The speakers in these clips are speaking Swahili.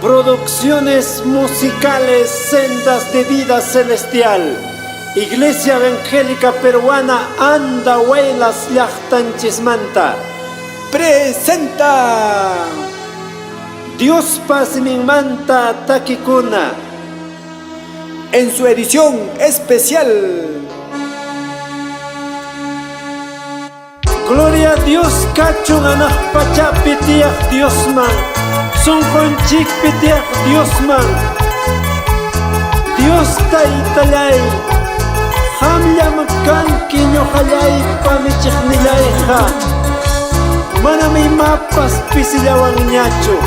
Producciones musicales Sendas de Vida Celestial. Iglesia Evangélica Peruana Andahuaylas Llaqtanchismanta presenta Dios Pasminmanta Takikuna en su edición especial. Gloria a Dios, Cachun Anaj Pachapi Tiach Diosman, Son Conchic Pitiach Diosman, Dios Taitalay, Hamyam Kankiño Hayay Pamichnilayja, Manami Mapas Pisilawan Ñacho.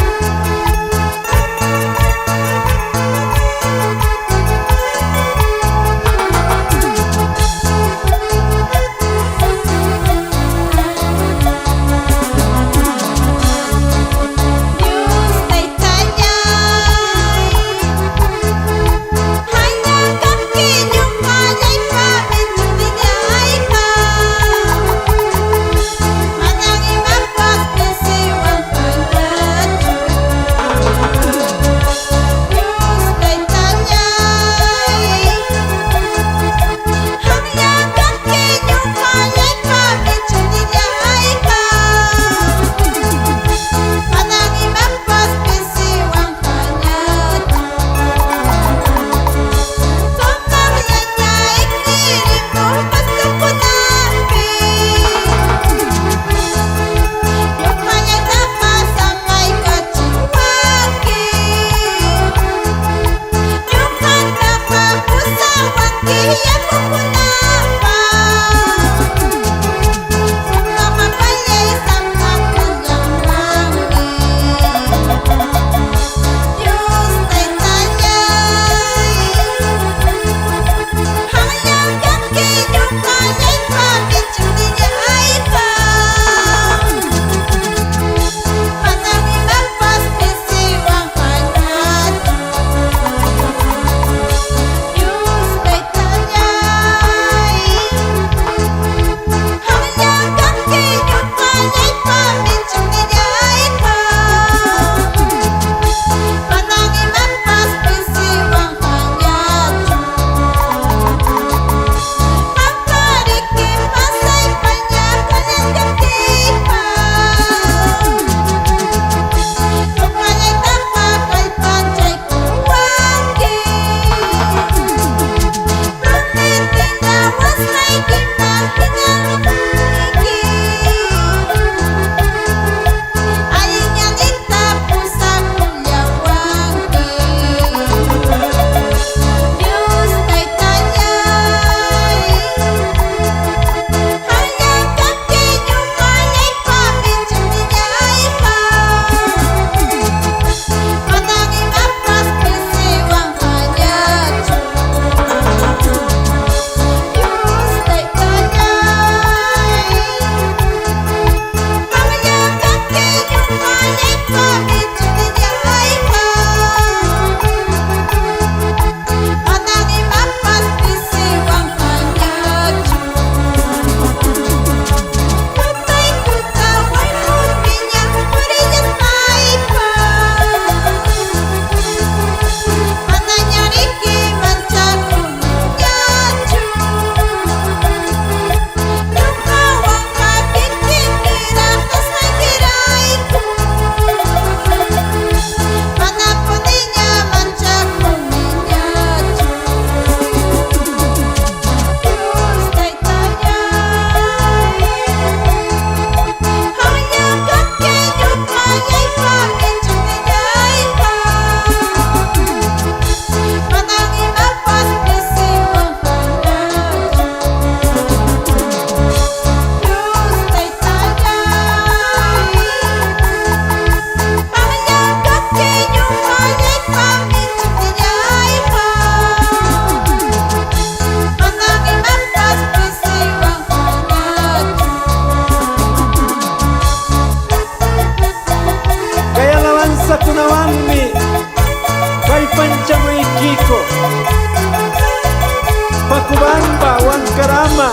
Pakubamba, Wankarama,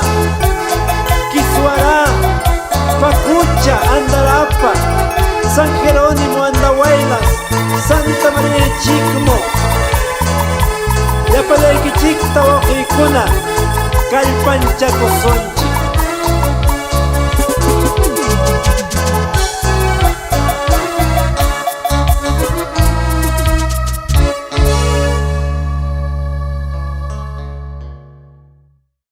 Kiswara, Pakucha, Andalapa, San Jerónimo Andahuaylas, Santa María Chicmo, Yapaleki Chicta Ojikuna, Calpanchaco Sonchi.